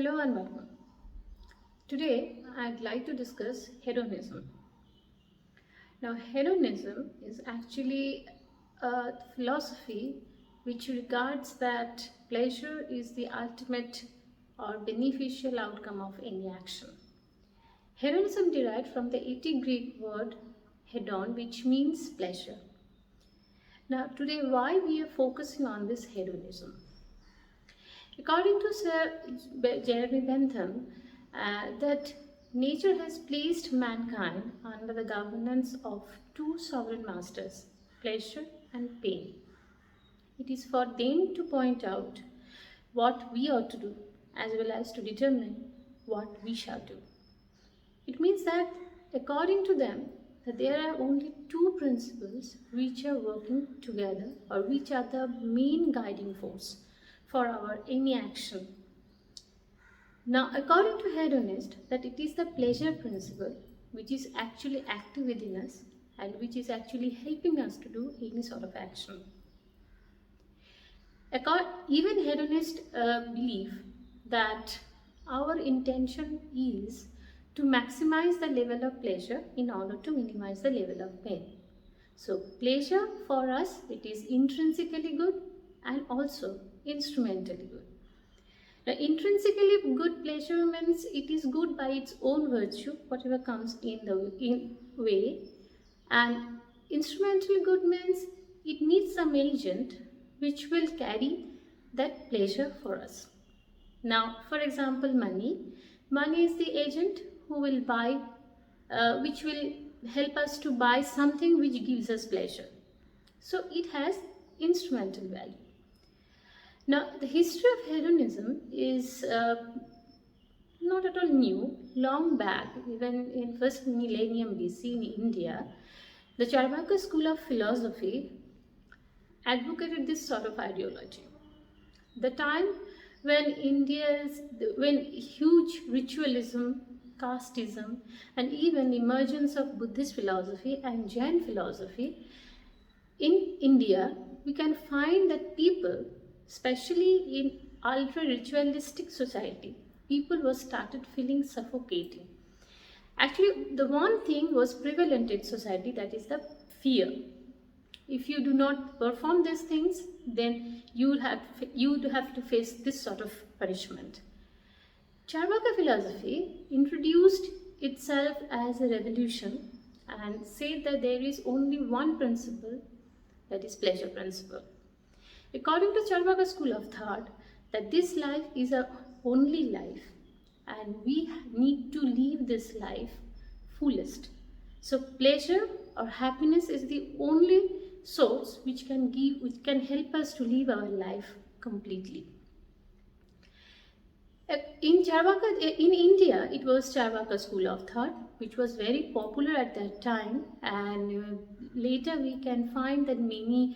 Hello and welcome. Today I'd like to discuss hedonism. Now, hedonism is actually a philosophy which regards that pleasure is the ultimate or beneficial outcome of any action. Hedonism derived from the ancient Greek word hedon, which means pleasure. Now, today, why we are focusing on this hedonism? According to Sir Jeremy Bentham, that nature has placed mankind under the governance of two sovereign masters, pleasure and pain. It is for them to point out what we ought to do as well as to determine what we shall do. It means that according to them, that there are only two principles which are working together or which are the main guiding force for our any action. Now, according to hedonist, that it is the pleasure principle which is actually active within us and which is actually helping us to do any sort of action. Even hedonists believe that our intention is to maximize the level of pleasure in order to minimize the level of pain. So, pleasure for us, it is intrinsically good and also instrumentally good. Now, intrinsically good pleasure means it is good by its own virtue, whatever comes in the way, and instrumentally good means it needs some agent which will carry that pleasure for us. Now, for example, money. Money is the agent who will buy, which will help us to buy something which gives us pleasure. So, it has instrumental value. Now, the history of hedonism is not at all new. Long back, even in first millennium BC in India, the Charvaka school of philosophy advocated this sort of ideology. The time when huge ritualism, casteism, and even emergence of Buddhist philosophy and Jain philosophy in India, we can find that people, especially in ultra ritualistic society, people were started feeling suffocating. Actually, the one thing was prevalent in society, that is the fear. If you do not perform these things, then you would have to face this sort of punishment. Charvaka philosophy introduced itself as a revolution and said that there is only one principle, that is pleasure principle. According to Charvaka school of thought, that this life is our only life and we need to live this life fullest. So pleasure or happiness is the only source which can help us to live our life completely. In India, it was Charvaka school of thought, which was very popular at that time, and later we can find that many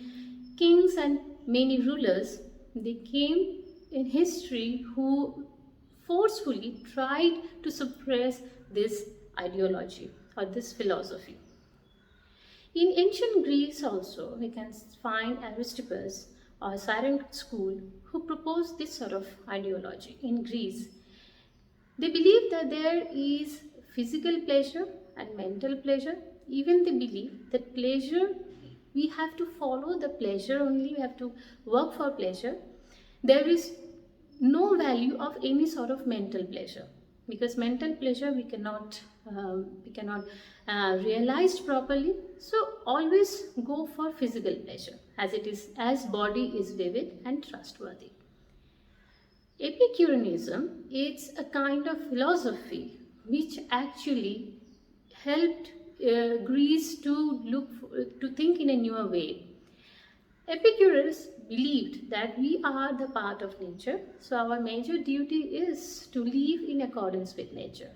kings and many rulers, they came in history who forcefully tried to suppress this ideology or this philosophy. In ancient Greece also, we can find Aristippus or Syrian school who proposed this sort of ideology. In Greece, they believe that there is physical pleasure and mental pleasure. Even they believe that pleasure, we have to follow the pleasure only, we have to work for pleasure. There is no value of any sort of mental pleasure, because mental pleasure we cannot realize properly. So always go for physical pleasure, as body is vivid and trustworthy. Epicureanism is a kind of philosophy which actually helped Greece to think in a newer way. Epicurus believed that we are the part of nature, so our major duty is to live in accordance with nature.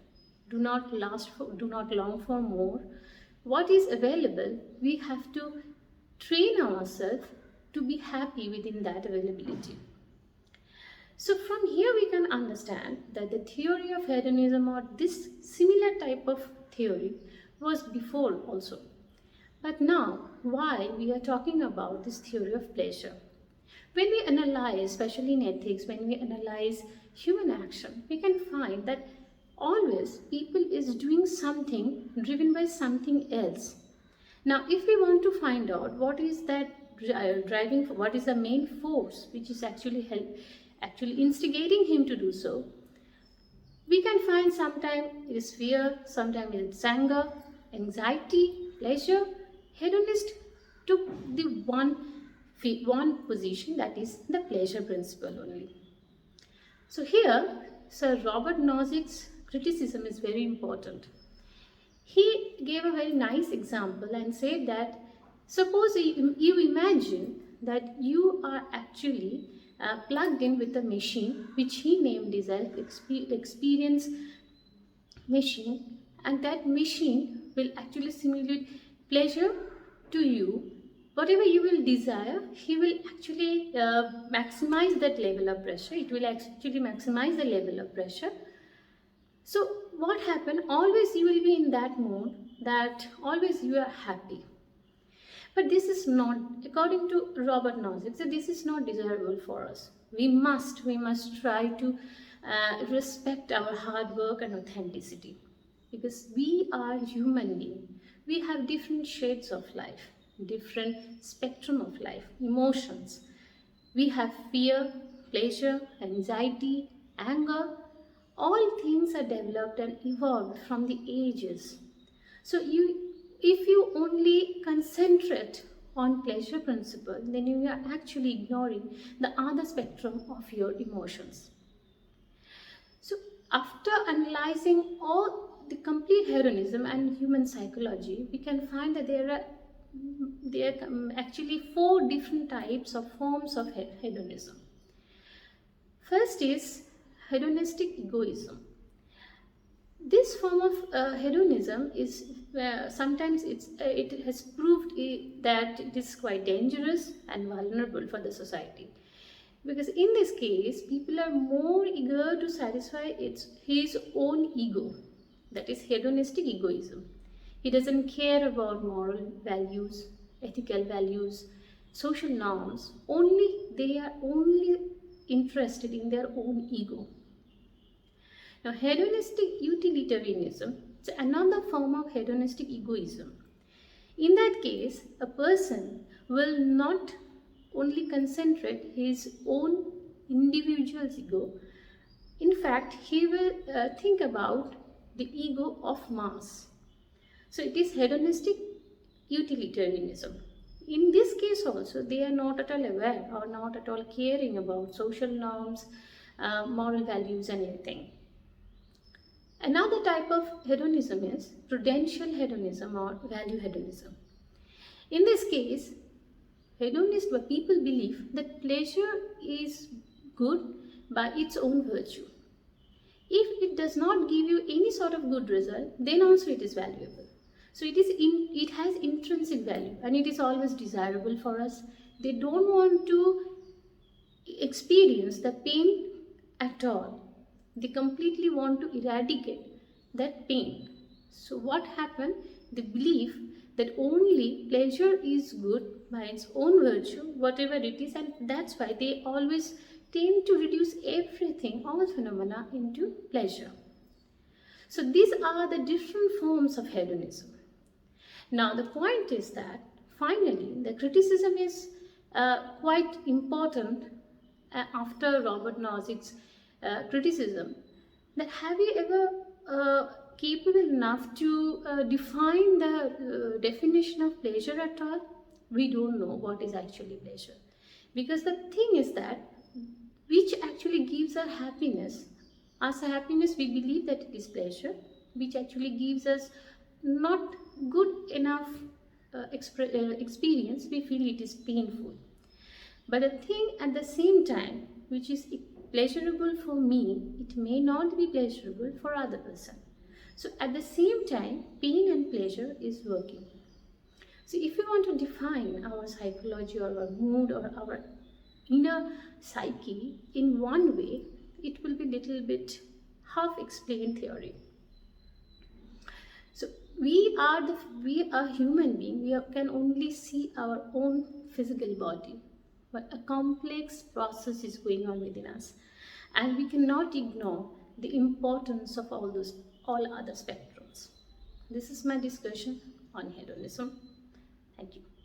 Do not long for more. What is available, we have to train ourselves to be happy within that availability. So from here we can understand that the theory of hedonism, or this similar type of theory, was before also. But now, why we are talking about this theory of pleasure? When we analyze, especially in ethics, when we analyze human action, we can find that always people is doing something driven by something else. Now, if we want to find out what is that driving, what is the main force which is actually instigating him to do so, we can find sometimes it is fear, sometimes it's anger, anxiety, pleasure. Hedonist took the one position, that is the pleasure principle only. So here, Sir Robert Nozick's criticism is very important. He gave a very nice example and said that suppose you imagine that you are actually plugged in with a machine which he named as an experience machine, and that machine will actually simulate pleasure to you. Whatever you will desire, he will actually maximize that level of pressure. It will actually maximize the level of pressure. So what happened? Always you will be in that mode that always you are happy. But this is not, according to Robert Nozick, so this is not desirable for us. We must try to respect our hard work and authenticity, because we are human beings. We have different shades of life, different spectrum of life, emotions. We have fear, pleasure, anxiety, anger. All things are developed and evolved from the ages. So if you only concentrate on pleasure principle, then you are actually ignoring the other spectrum of your emotions. So after analyzing all the complete hedonism and human psychology, we can find that there are actually 4 different types of forms of hedonism. First is hedonistic egoism. This form of hedonism is sometimes it has proved that it is quite dangerous and vulnerable for the society, because in this case people are more eager to satisfy his own ego, that is hedonistic egoism. He doesn't care about moral values, ethical values, social norms. They are only interested in their own ego. Now, hedonistic utilitarianism is another form of hedonistic egoism. In that case, a person will not only concentrate his own individual's ego. In fact, he will think about the ego of mass. So it is hedonistic utilitarianism. In this case also, they are not at all aware or not at all caring about social norms, moral values and anything. Another type of hedonism is prudential hedonism or value hedonism. In this case, hedonists were people believe that pleasure is good by its own virtue. If it does not give you any sort of good result, then also it is valuable. So it has intrinsic value and it is always desirable for us. They don't want to experience the pain at all. They completely want to eradicate that pain. So what happened? They believe that only pleasure is good by its own virtue, whatever it is, and that's why they always tend to reduce everything, all phenomena, into pleasure. So these are the different forms of hedonism. Now the point is that finally the criticism is quite important after Robert Nozick's criticism, that have you ever capable enough to define the definition of pleasure at all? We don't know what is actually pleasure, because the thing is that which actually gives us happiness. As a happiness, we believe that it is pleasure, which actually gives us not good enough experience, we feel it is painful. But the thing at the same time, which is pleasurable for me, it may not be pleasurable for other person. So at the same time, pain and pleasure is working. So if we want to define our psychology or our mood or our inner psyche in one way, it will be little bit half explained theory. So we are human being. We can only see our own physical body, but a complex process is going on within us, and we cannot ignore the importance of all other spectrums. This is my discussion on hedonism. Thank you.